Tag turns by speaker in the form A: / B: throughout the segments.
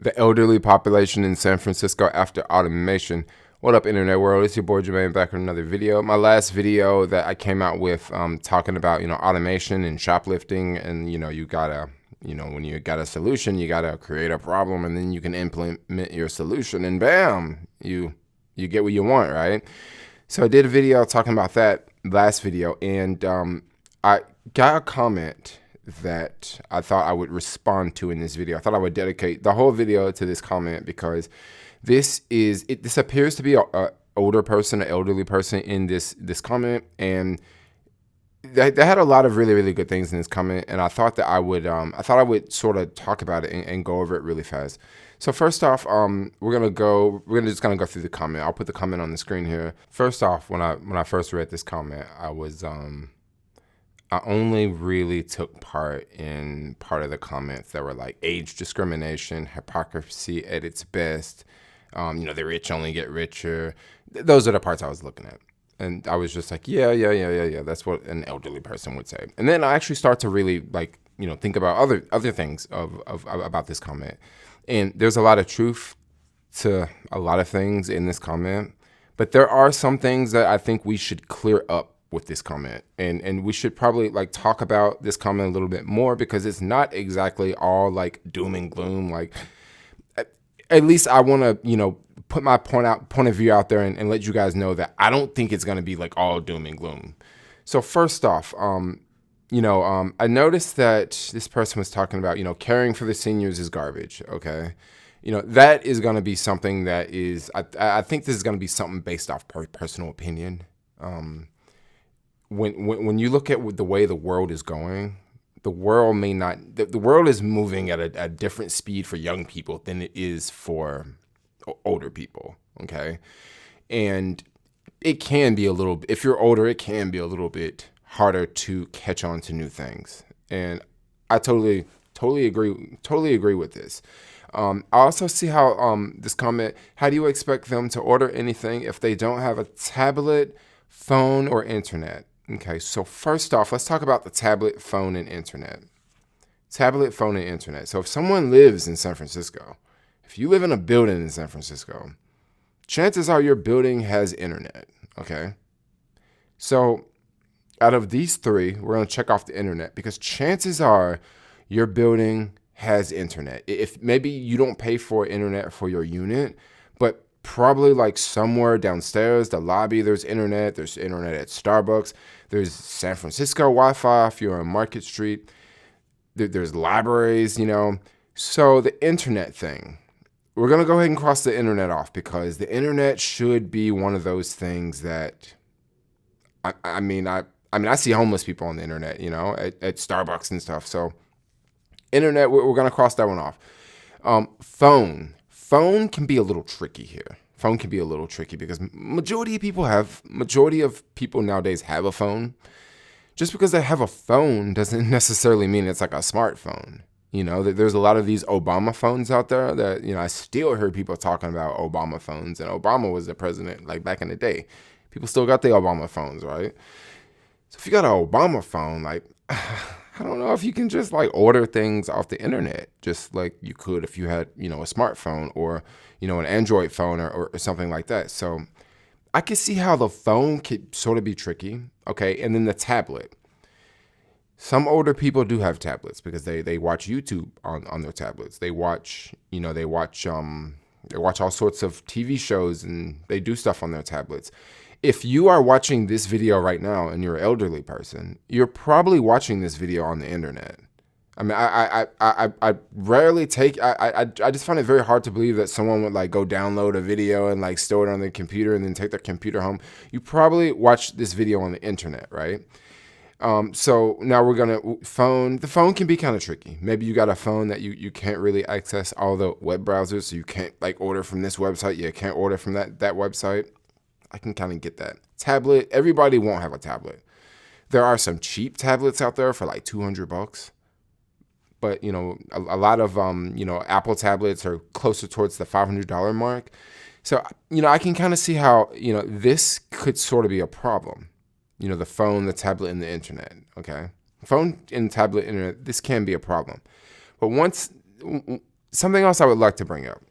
A: The elderly population in San Francisco after automation. What up, internet world? It's your boy Jermaine back with another video. My last video that I came out with talking about, automation and shoplifting, and, you gotta, when you got a solution, you gotta create a problem, and then you can implement your solution, and bam, you get what you want, right? So I did a video talking about that last video, and I got a comment that I thought I would respond to in this video. I thought I would dedicate the whole video to this comment because this appears to be a older person, an elderly person in this comment, and they had a lot of really, really good things in this comment, and I thought that I would sort of talk about it and go over it really fast. So first off, we're just gonna go through the comment. I'll put the comment on the screen here. First off, when I first read this comment, I only really took part in part of the comments that were like age discrimination, hypocrisy at its best. The rich only get richer. Those are the parts I was looking at. And I was just like, yeah. That's what an elderly person would say. And then I actually start to really think about other things about this comment. And there's a lot of truth to a lot of things in this comment. But there are some things that I think we should clear up with this comment, and we should probably talk about this comment a little bit more because it's not exactly all doom and gloom. At least I want to put my point of view out there and let you guys know that I don't think it's going to be all doom and gloom. So first off, I noticed that this person was talking about caring for the seniors is garbage. Okay. That is going to be something that is I think this is going to be something based off personal opinion. When you look at the way the world is going, the world is moving at a different speed for young people than it is for older people. Okay. And it can be if you're older, it can be a little bit harder to catch on to new things. And I totally agree with this. I also see how this comment, how do you expect them to order anything if they don't have a tablet, phone, or internet? Okay, so first off, let's talk about the tablet, phone, and internet. Tablet, phone, and internet. So if someone lives in San Francisco, if you live in a building in San Francisco, chances are your building has internet, okay? So out of these three, we're going to check off the internet because chances are your building has internet. If maybe you don't pay for internet for your unit, but probably somewhere downstairs, the lobby, there's internet at Starbucks, there's San Francisco Wi-Fi if you're on Market Street, there's libraries, So the internet thing, we're going to go ahead and cross the internet off because the internet should be one of those things that, I see homeless people on the internet, at Starbucks and stuff. So internet, we're going to cross that one off. Phone can be a little tricky here. Phone can be a little tricky because majority of people nowadays have a phone. Just because they have a phone doesn't necessarily mean it's like a smartphone. There's a lot of these Obama phones out there that, I still hear people talking about Obama phones, and Obama was the president back in the day. People still got the Obama phones, right? So if you got an Obama phone, I don't know if you can just order things off the internet, just like you could if you had, a smartphone or, an Android phone or something like that. So I can see how the phone could sort of be tricky. Okay. And then the tablet. Some older people do have tablets because they watch YouTube on their tablets. They watch all sorts of TV shows and they do stuff on their tablets. If you are watching this video right now and you're an elderly person, you're probably watching this video on the internet. I rarely I just find it very hard to believe that someone would go download a video and store it on their computer and then take their computer home. You probably watch this video on the internet, right? So now we're gonna the phone can be kind of tricky. Maybe you got a phone that you can't really access all the web browsers, so you can't order from this website, you can't order from that website. I can kind of get that. Tablet, everybody won't have a tablet. There are some cheap tablets out there for $200. But, a lot of, Apple tablets are closer towards the $500 mark. So, I can kind of see how, this could sort of be a problem. The phone, the tablet, and the internet, okay? Phone and tablet, internet, this can be a problem. But once something else I would like to bring up.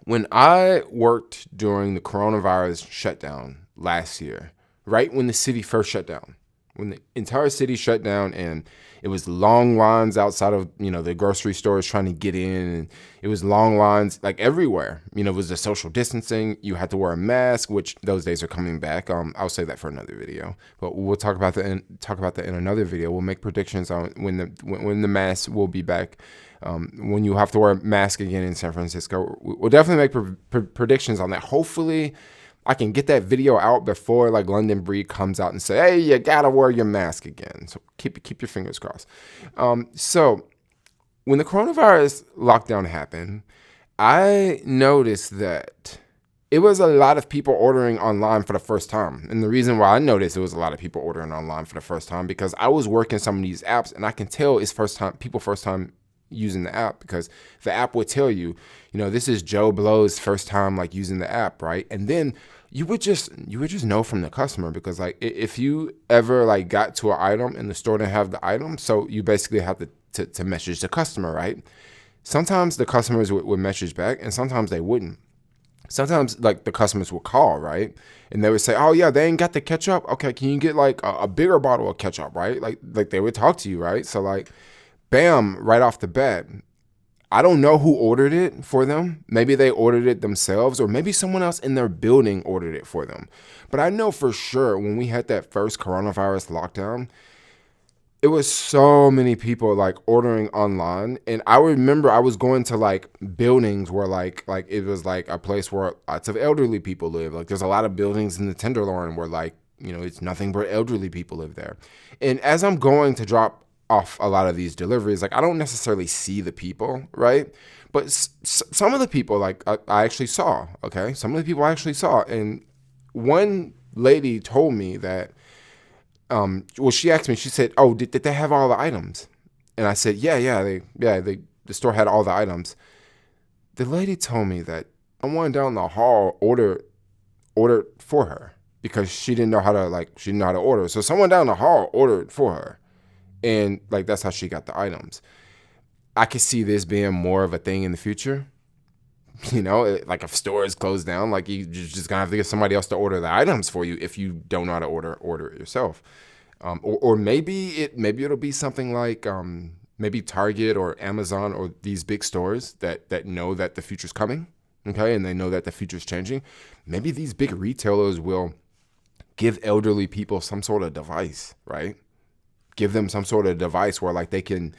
A: When I worked during the coronavirus shutdown last year, right when the city first shut down, when the entire city shut down and it was long lines outside of, the grocery stores trying to get in, and it was long lines like everywhere. It was the social distancing. You had to wear a mask, which those days are coming back. I'll save that for another video, but we'll talk about that in another video. We'll make predictions on when the mask will be back. When you have to wear a mask again in San Francisco, we'll definitely make predictions on that. Hopefully, I can get that video out before like London Breed comes out and say, "Hey, you gotta wear your mask again." So keep your fingers crossed. So when the coronavirus lockdown happened, I noticed that it was a lot of people ordering online for the first time. And the reason why I noticed it was a lot of people ordering online for the first time because I was working some of these apps, and I can tell it's first time using the app, because the app would tell you, this is Joe Blow's first time like using the app, right? And then you would just know from the customer, because like if you ever like got to an item and the store didn't have the item, so you basically have to message the customer, right? Sometimes the customers would message back, and sometimes they wouldn't. Sometimes like the customers would call, right? And they would say, "Oh yeah, they ain't got the ketchup. Okay, can you get like a bigger bottle of ketchup," right? Like they would talk to you, right? So like, bam, right off the bat. I don't know who ordered it for them. Maybe they ordered it themselves, or maybe someone else in their building ordered it for them. But I know for sure when we had that first coronavirus lockdown, it was so many people like ordering online. And I remember I was going to like buildings where like it was like a place where lots of elderly people live. Like there's a lot of buildings in the Tenderloin where like, it's nothing but elderly people live there. And as I'm going to drop off a lot of these deliveries, like I don't necessarily see the people, right? But some of the people like I actually saw, okay? Some of the people I actually saw. And one lady told me that, she asked me, she said, "Oh, did they have all the items?" And I said, the store had all the items. The lady told me that someone down the hall ordered for her because she didn't know how to order. So someone down the hall ordered for her. And like that's how she got the items. I could see this being more of a thing in the future. Like if stores close down, like you're just gonna have to get somebody else to order the items for you if you don't know how to order it yourself. Or maybe it'll be something like maybe Target or Amazon or these big stores that know that the future's coming, okay, and they know that the future's changing. Maybe these big retailers will give elderly people some sort of device, right? Give them some sort of device where like they can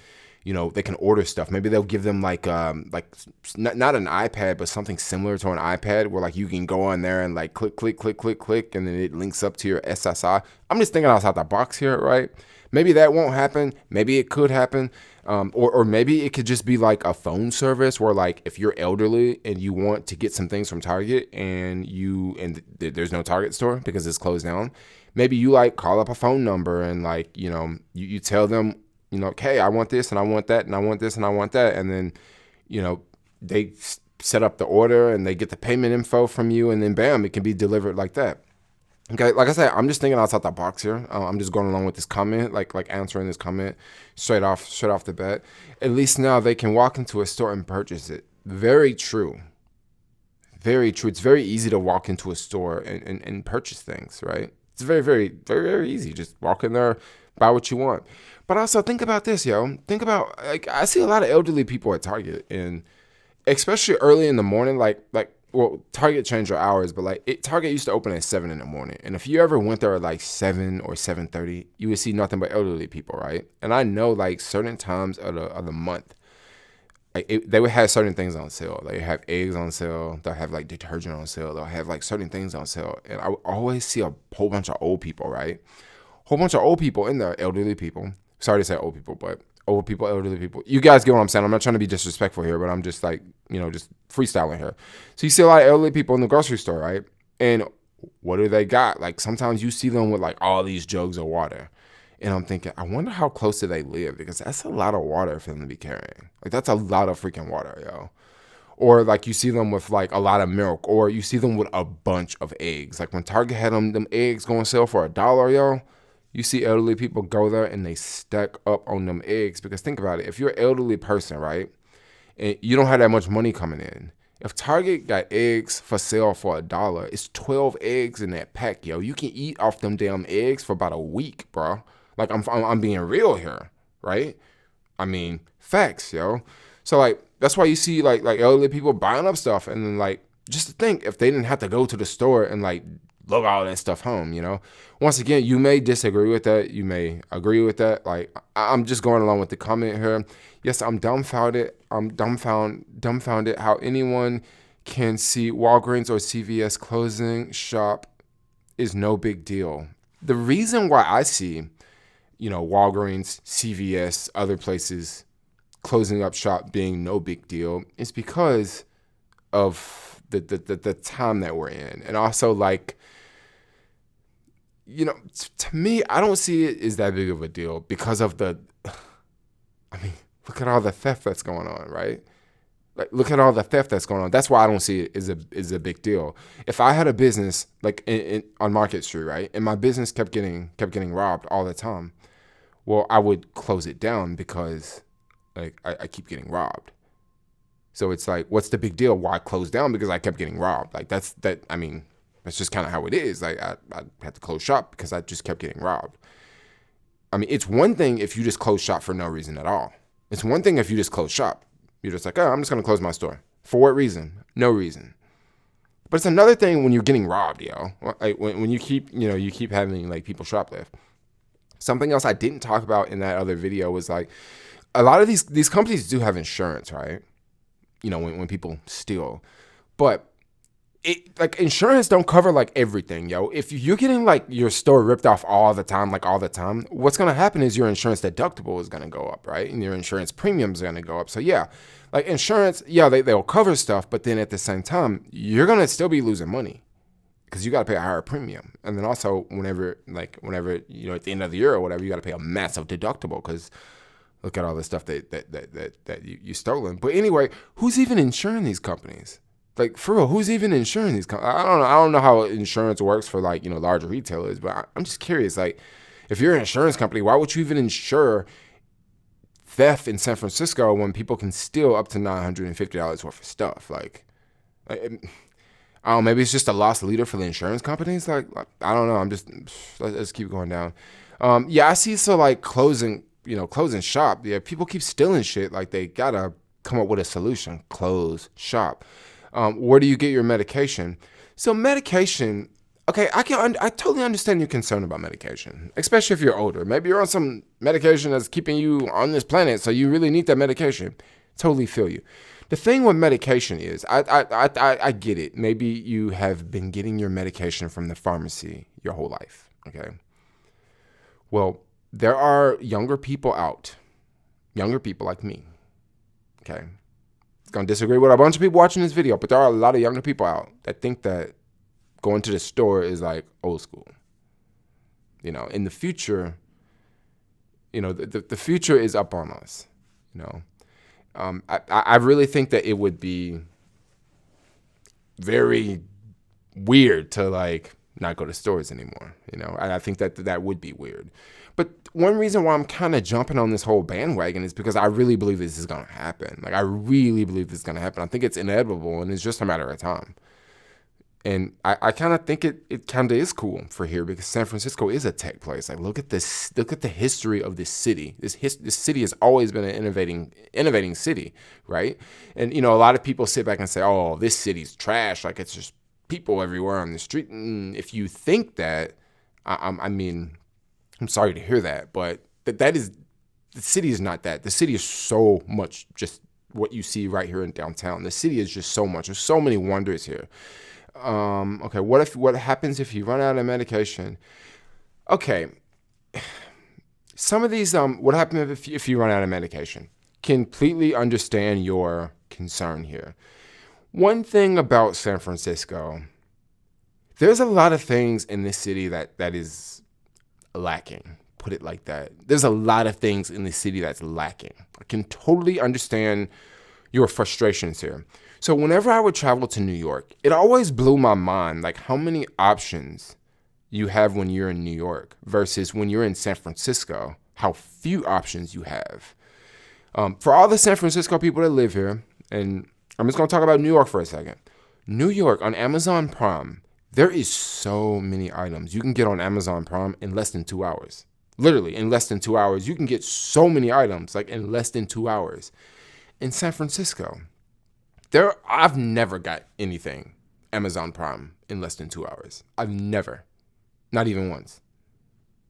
A: order stuff. Maybe they'll give them like not an iPad, but something similar to an iPad where like you can go on there and like click, and then it links up to your SSI. I'm just thinking outside the box here, right? Maybe that won't happen. Maybe it could happen. Or maybe it could just be like a phone service where like if you're elderly and you want to get some things from Target and there's no Target store because it's closed down, maybe you like call up a phone number and like, you tell them, "Hey, I want this and I want that and I want this and I want that." And then, they set up the order and they get the payment info from you, and then bam, it can be delivered like that. Okay, like I said, I'm just thinking outside the box here. I'm just going along with this comment, like answering this comment straight off the bat. At least now they can walk into a store and purchase it. Very true. Very true. It's very easy to walk into a store and purchase things, right? It's very, very, very, very easy. Just walk in there, buy what you want. But also think about this, yo. Think about, like, I see a lot of elderly people at Target, and especially early in the morning, well, Target changed their hours, but Target used to open at 7 in the morning. And if you ever went there at like 7 or 7:30, you would see nothing but elderly people, right? And I know like certain times of the month, they would have certain things on sale. They have eggs on sale. They'll have like detergent on sale. They'll have like certain things on sale. And I would always see a whole bunch of old people, right? Whole bunch of old people in there, elderly people. Sorry to say old people, but old people, elderly people. You guys get what I'm saying. I'm not trying to be disrespectful here, but I'm just like, just freestyling here. So you see a lot of elderly people in the grocery store, right? And what do they got? Like sometimes you see them with like all these jugs of water. And I'm thinking, I wonder how close do they live? Because that's a lot of water for them to be carrying. Like that's a lot of freaking water, yo. Or like you see them with like a lot of milk, or you see them with a bunch of eggs. Like when Target had them eggs going sale for $1, yo. You see elderly people go there and they stack up on them eggs. Because think about it. If you're an elderly person, right, and you don't have that much money coming in. If Target got eggs for sale for $1, it's 12 eggs in that pack, yo. You can eat off them damn eggs for about a week, bro. Like, I'm being real here, right? I mean, facts, yo. So, like, that's why you see, like elderly people buying up stuff. And then, like, just to think, if they didn't have to go to the store and, like, lug all that stuff home, you know? Once again, you may disagree with that. You may agree with that. Like, I'm just going along with the comment here. Yes, I'm dumbfounded. I'm dumbfounded how anyone can see Walgreens or CVS closing shop is no big deal. The reason why I see, you know, Walgreens, CVS, other places closing up shop being no big deal is because of the time that we're in. And also, like, you know, to me, I don't see it as that big of a deal because of I mean, look at all the theft that's going on, right? Like, look at all the theft that's going on. That's why I don't see it as a big deal. If I had a business like on Market Street, right, and my business kept getting robbed all the time, well, I would close it down because, like, I keep getting robbed. So it's like, what's the big deal? Why close down? Because I kept getting robbed. Like, I mean, that's just kind of how it is. Like, I had to close shop because I just kept getting robbed. I mean, it's one thing if you just close shop for no reason at all. It's one thing if you just close shop. You're just like, oh, I'm just going to close my store. For what reason? No reason. But it's another thing when you're getting robbed, yo. Like, when you keep having, like, people shoplift. Something else I didn't talk about in that other video was, like, a lot of these companies do have insurance, right? You know, when people steal. But insurance don't cover, like, everything, yo. If you're getting, like, your store ripped off all the time, what's going to happen is your insurance deductible is going to go up, right? And your insurance premiums are going to go up. So, yeah, like, insurance, yeah, they'll cover stuff. But then at the same time, you're going to still be losing money because you got to pay a higher premium. And then also whenever, you know, at the end of the year or whatever, you got to pay a massive deductible because look at all the stuff that you stolen. But anyway, who's even insuring these companies? Like, for real, who's even insuring these companies? I don't know how insurance works for, like, you know, larger retailers, but I'm just curious. Like, if you're an insurance company, why would you even insure theft in San Francisco when people can steal up to $950 worth of stuff? Like, I don't know, maybe it's just a lost leader for the insurance companies. Like, I don't know. Let's keep going down. Yeah, I see. So, like, closing shop. Yeah, people keep stealing shit. Like, they gotta come up with a solution. Close shop. Where do you get your medication? So medication, okay, I totally understand your concern about medication, especially if you're older. Maybe you're on some medication that's keeping you on this planet, so you really need that medication. Totally feel you. The thing with medication is, I get it. Maybe you have been getting your medication from the pharmacy your whole life, okay? Well, there are younger people like me, okay? Going to disagree with a bunch of people watching this video, but there are a lot of younger people out that think that going to the store is like old school. You know, in the future, you know, the future is up on us. You know, I really think that it would be very weird to, like, not go to stores anymore. You know, I think that would be weird. But one reason why I'm kind of jumping on this whole bandwagon is because I really believe this is going to happen. Like, I really believe this is going to happen. I think it's inevitable, and it's just a matter of time. And I kind of think it kind of is cool for here because San Francisco is a tech place. Like, look at this. Look at the history of this city. This city has always been an innovating city, right? And, you know, a lot of people sit back and say, oh, this city's trash. Like, it's just people everywhere on the street. And if you think that, I mean, I'm sorry to hear that, but the city is not that. The city is so much just what you see right here in downtown. The city is just so much. There's so many wonders here. Okay, what happens if you run out of medication? Okay, some of these, what happens if you run out of medication? Completely understand your concern here. One thing about San Francisco, there's a lot of things in this city that is lacking. Put it like that. There's a lot of things in the city that's lacking. I can totally understand your frustrations here. So whenever I would travel to New York, it always blew my mind, like, how many options you have when you're in New York versus when you're in San Francisco, how few options you have. For all the San Francisco people that live here, and I'm just going to talk about New York for a second. New York on Amazon Prime, there is so many items you can get on Amazon Prime in less than 2 hours. Literally, in less than 2 hours, you can get so many items like in less than 2 hours. In San Francisco, I've never got anything Amazon Prime in less than 2 hours. I've never, not even once,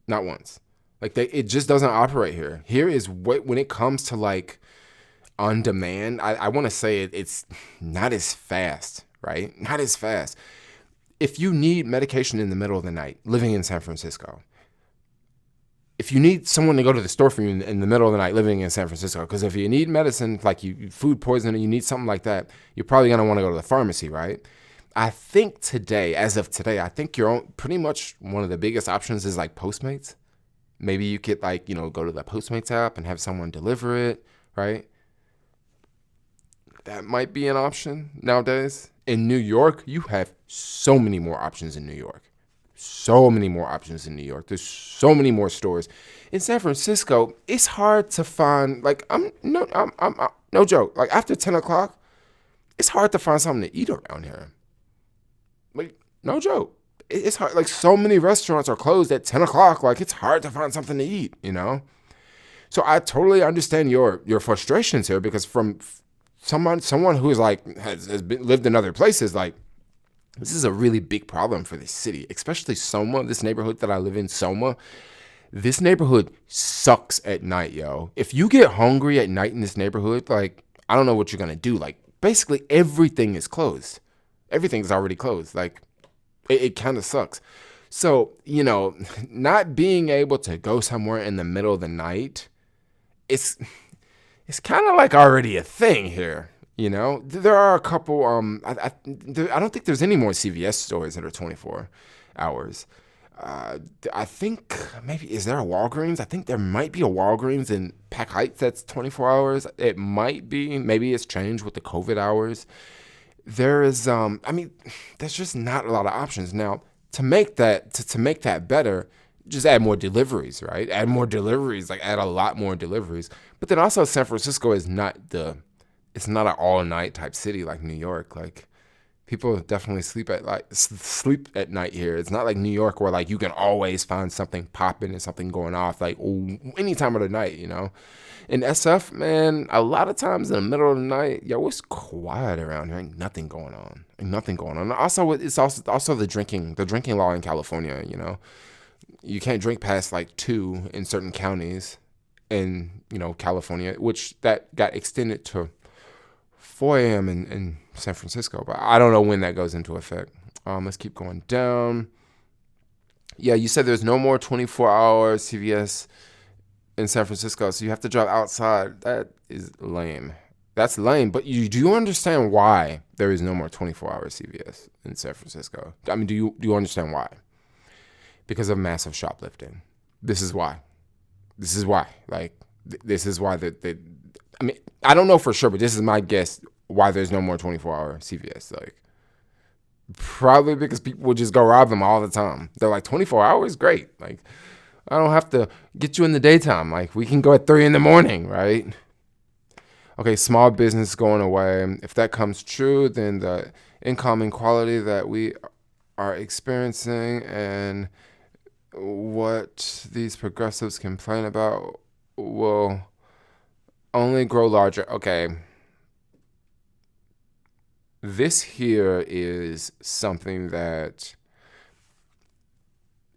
A: not once. Like it just doesn't operate here. Here is when it comes to like on demand. I want to say it's not as fast, right? Not as fast. If you need medication in the middle of the night, living in San Francisco, if you need someone to go to the store for you in the middle of the night living in San Francisco, because if you need medicine, like food poisoning, you need something like that, you're probably going to want to go to the pharmacy, right? I think today, as of today, I think pretty much one of the biggest options is like Postmates. Maybe you could like, go to the Postmates app and have someone deliver it, right? That might be an option nowadays. In New York, you have so many more options in New York. So many more options in New York. There's so many more stores. In San Francisco, it's hard to find, like, I'm no joke. Like, after 10 o'clock, it's hard to find something to eat around here. Like, no joke. It's hard. Like, so many restaurants are closed at 10 o'clock. Like, it's hard to find something to eat, So I totally understand your frustrations here, because from someone who is like has lived in other places, like, this is a really big problem for this city, especially Soma, this neighborhood that I live in, Soma. This neighborhood sucks at night, yo. If you get hungry at night in this neighborhood, like, I don't know what you're going to do. Like, basically everything is closed. Everything's already closed. Like, it kind of sucks. So, not being able to go somewhere in the middle of the night, it's kind of like already a thing here. There are a couple. I don't think there's any more CVS stores that are 24 hours. I think maybe, is there a Walgreens? I think there might be a Walgreens in Pack Heights that's 24 hours. It might be. Maybe it's changed with the COVID hours. There is. There's just not a lot of options now. To make that better, just add more deliveries, right? Add more deliveries, like add a lot more deliveries. But then also, San Francisco is not it's not an all-night type city like New York. Like, people definitely sleep at night here. It's not like New York where like you can always find something popping and something going off like any time of the night, In SF, man, a lot of times in the middle of the night, it's quiet around here. Ain't nothing going on. Also, it's also the drinking law in California. You can't drink past like 2 in certain counties in California, which that got extended to 4 a.m. in San Francisco, but I don't know when that goes into effect. Let's keep going down. Yeah, you said there's no more 24-hour CVS in San Francisco, so you have to drive outside. That is lame. That's lame, but do you understand why there is no more 24-hour CVS in San Francisco? I mean, do you understand why? Because of massive shoplifting. This is why. Like, this is why I don't know for sure, but this is my guess why there's no more 24-hour CVS. Like, probably because people will just go rob them all the time. They're like, 24 hours? Great. Like, I don't have to get you in the daytime. Like, we can go at 3 a.m, right? Okay, small business going away. If that comes true, then the income inequality that we are experiencing and what these progressives complain about will only grow larger. Okay. This here is something that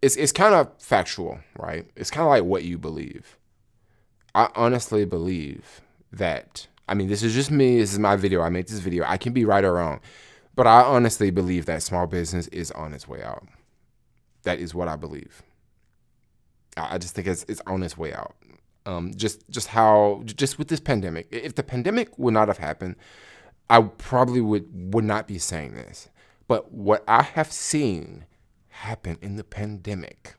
A: it's kind of factual, right? It's kind of like what you believe. I honestly believe that, this is just me. This is my video. I made this video. I can be right or wrong. But I honestly believe that small business is on its way out. That is what I believe. I just think it's on its way out. Just with this pandemic. If the pandemic would not have happened, I probably would not be saying this. But what I have seen happen in the pandemic,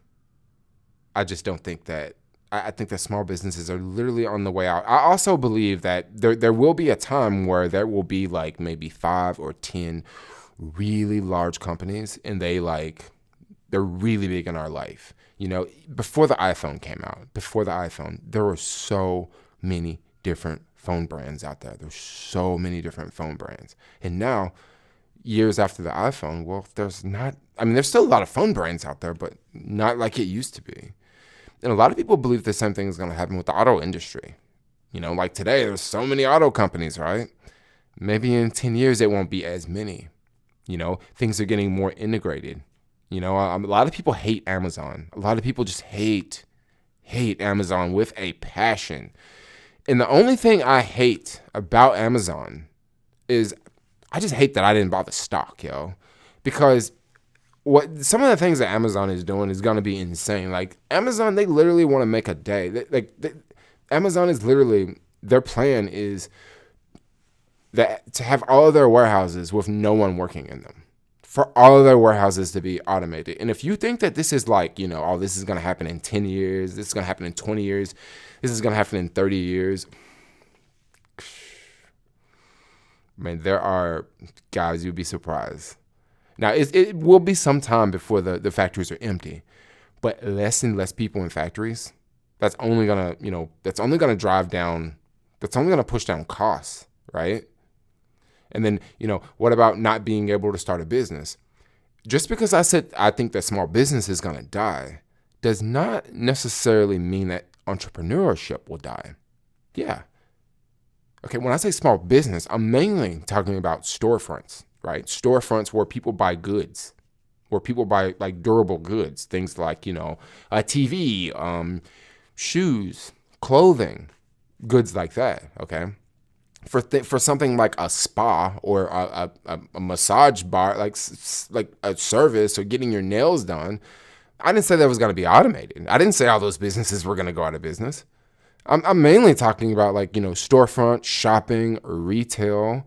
A: I just don't think that. I think that small businesses are literally on the way out. I also believe that there will be a time where there will be like maybe 5 or 10 really large companies, and they're really big in our life. Before the iPhone came out, there were so many different phone brands out there. There's so many different phone brands. And now, years after the iPhone, well, there's still a lot of phone brands out there, but not like it used to be. And a lot of people believe the same thing is going to happen with the auto industry. Like today, there's so many auto companies, right? Maybe in 10 years, it won't be as many. Things are getting more integrated. A lot of people hate Amazon. A lot of people just hate Amazon with a passion. And the only thing I hate about Amazon is I just hate that I didn't buy the stock, because some of the things that Amazon is doing is going to be insane. Like Amazon, they literally want to make a day. Amazon is literally, their plan is that to have all of their warehouses with no one working in them, for all of their warehouses to be automated. And if you think that this is like, this is going to happen in 10 years, this is going to happen in 20 years, this is going to happen in 30 years. Man, there are, guys, you'd be surprised. Now, it will be some time before the factories are empty, but less and less people in factories, that's only going to drive down, that's only going to push down costs, right? And then, what about not being able to start a business? Just because I said I think that small business is going to die does not necessarily mean that entrepreneurship will die. Yeah. Okay, when I say small business, I'm mainly talking about storefronts, right? Storefronts where people buy goods, where people buy like durable goods, things like, a TV, shoes, clothing, goods like that, okay? For something like a spa or a massage bar, like a service or getting your nails done, I didn't say that was going to be automated. I didn't say all those businesses were going to go out of business. I'm mainly talking about storefront, shopping, retail,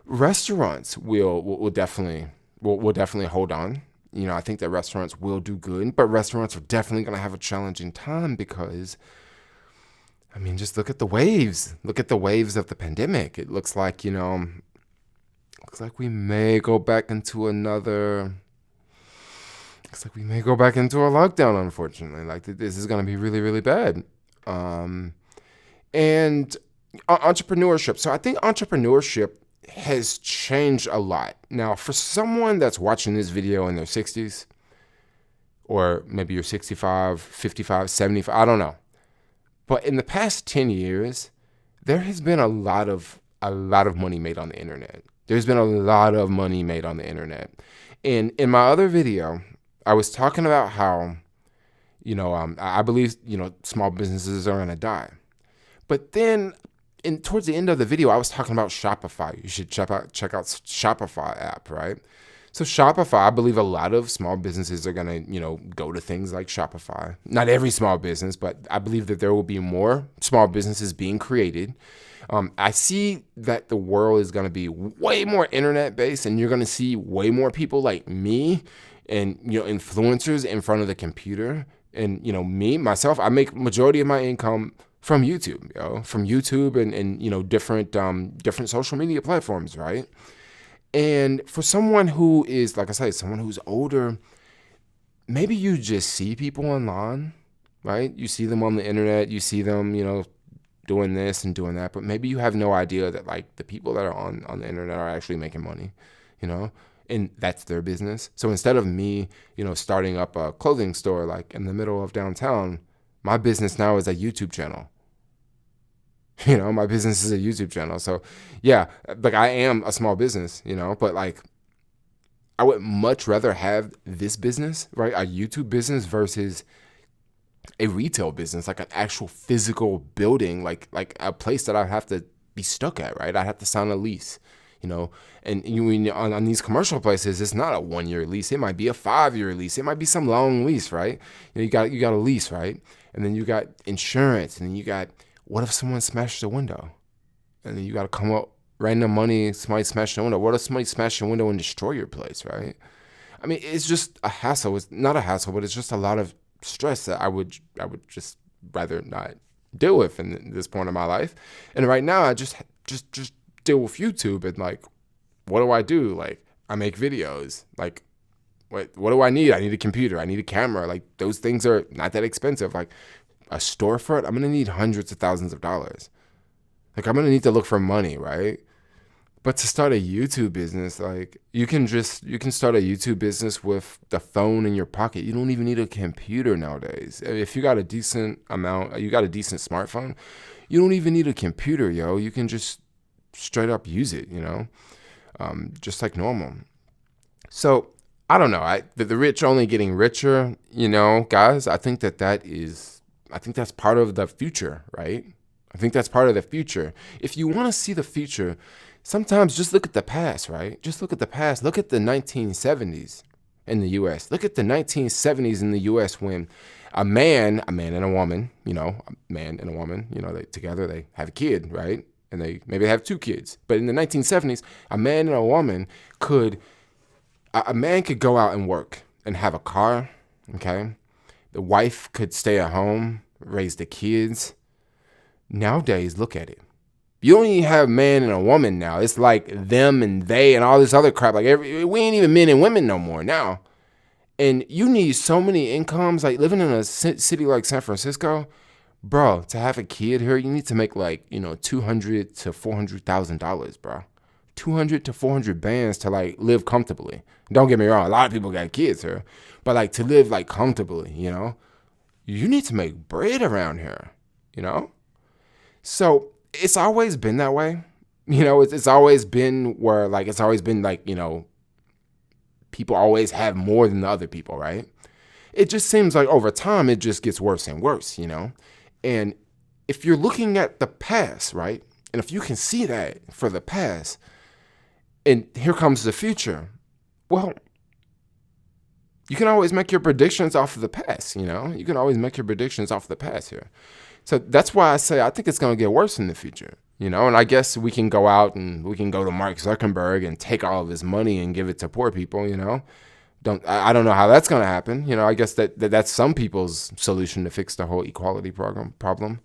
A: restaurants will definitely hold on. I think that restaurants will do good, but restaurants are definitely going to have a challenging time because, just look at the waves. Look at the waves of the pandemic. It looks like, we may go back into another. Looks like we may go back into a lockdown, unfortunately. Like this is going to be really, really bad. And entrepreneurship. So I think entrepreneurship has changed a lot. Now, for someone that's watching this video in their 60s, or maybe you're 65, 55, 75, I don't know. But in the past 10 years, there has been a lot of money made on the internet. There's been a lot of money made on the internet. And in my other video, I was talking about how, I believe, small businesses are going to die. But then towards the end of the video, I was talking about Shopify. You should check out Shopify app, right? So Shopify, I believe a lot of small businesses are going to, go to things like Shopify. Not every small business, but I believe that there will be more small businesses being created. I see that the world is going to be way more internet-based, and you're going to see way more people like me and, influencers in front of the computer. And, me, myself, I make majority of my income from YouTube, and different social media platforms, right? And for someone who is, like I say, someone who's older, maybe you just see people online, right? You see them on the internet, you see them, doing this and doing that, but maybe you have no idea that like the people that are on the internet are actually making money, and that's their business. So instead of me, starting up a clothing store like in the middle of downtown, my business now is a YouTube channel. My business is a YouTube channel. So yeah, like I am a small business, but like I would much rather have this business, right? A YouTube business versus a retail business, like an actual physical building, like a place that I'd have to be stuck at, right? I'd have to sign a lease, and on these commercial places, it's not a 1-year lease. It might be a 5-year lease. It might be some long lease, right? You got a lease, right? And then you got insurance, and then you got, what if someone smashed the window? And then you got to come up, random money, somebody smashed the window. What if somebody smashed the window and destroy your place, right? It's just a hassle. It's not a hassle, but it's just a lot of stress that I would just rather not deal with in this point of my life. And right now, I just deal with YouTube, and like, what do? Like, I make videos. Like, what do I need? I need a computer. I need a camera. Like, those things are not that expensive. Like, a storefront, I'm going to need hundreds of thousands of dollars. Like, I'm going to need to look for money, right? But to start a YouTube business, like you can start a YouTube business with the phone in your pocket. You don't even need a computer nowadays. If you got a decent smartphone, you don't even need a computer, yo. You can just straight up use it, just like normal. So I don't know. The rich only getting richer, guys. I think that's part of the future, right? I think that's part of the future. If you want to see the future, sometimes just look at the past, right? Just look at the past. Look at the 1970s in the U.S. Look at the 1970s in the U.S. when a man and a woman, they have a kid, right? And they maybe have two kids. But in the 1970s, a man and a woman could go out and work and have a car, okay? The wife could stay at home, raise the kids. Nowadays, look at it. You don't even have a man and a woman now. It's like them and they and all this other crap. Like we ain't even men and women no more now. And you need so many incomes. Like living in a city like San Francisco, bro. To have a kid here, you need to make like $200,000 to $400,000, bro. 200 to 400 bands to like live comfortably. Don't get me wrong. A lot of people got kids here, but like to live like comfortably, you need to make bread around here, So it's always been that way. It's always been where like, it's always been like, people always have more than the other people, right? It just seems like over time, it just gets worse and worse, And if you're looking at the past, right? And if you can see that for the past, and here comes the future, well, you can always make your predictions off of the past, You can always make your predictions off of the past here. So that's why I say I think it's going to get worse in the future, And I guess we can go out and we can go to Mark Zuckerberg and take all of his money and give it to poor people, I don't know how that's going to happen. I guess that's some people's solution to fix the whole equality problem.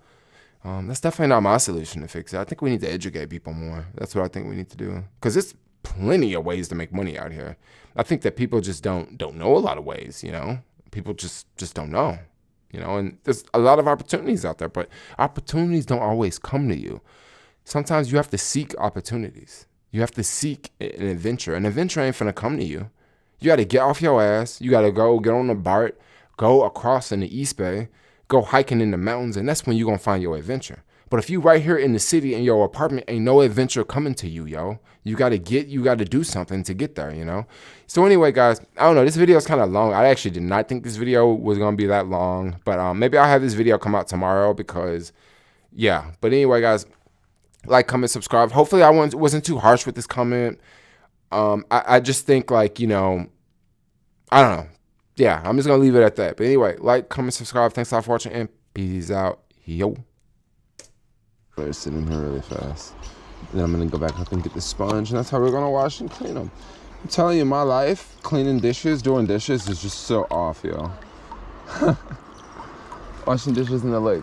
A: That's definitely not my solution to fix it. I think we need to educate people more. That's what I think we need to do. Because there's plenty of ways to make money out here. I think that people just don't know a lot of ways, People just don't know. And there's a lot of opportunities out there, but opportunities don't always come to you. Sometimes you have to seek opportunities. You have to seek an adventure. An adventure ain't finna come to you. You got to get off your ass. You got to go get on the BART, go across in the East Bay, go hiking in the mountains, and that's when you're going to find your adventure. But if you right here in the city in your apartment, ain't no adventure coming to you, yo. You got to do something to get there, So anyway, guys, I don't know. This video is kind of long. I actually did not think this video was going to be that long. But maybe I'll have this video come out tomorrow because, yeah. But anyway, guys, like, comment, subscribe. Hopefully I wasn't too harsh with this comment. I just think, like, I don't know. Yeah, I'm just going to leave it at that. But anyway, like, comment, subscribe. Thanks a lot for watching, and peace out. Yo. They're sitting here really fast. Then I'm going to go back up and get the sponge, and that's how we're going to wash and clean them. I'm telling you, my life, cleaning dishes, doing dishes is just so off, yo. Washing dishes in the lake.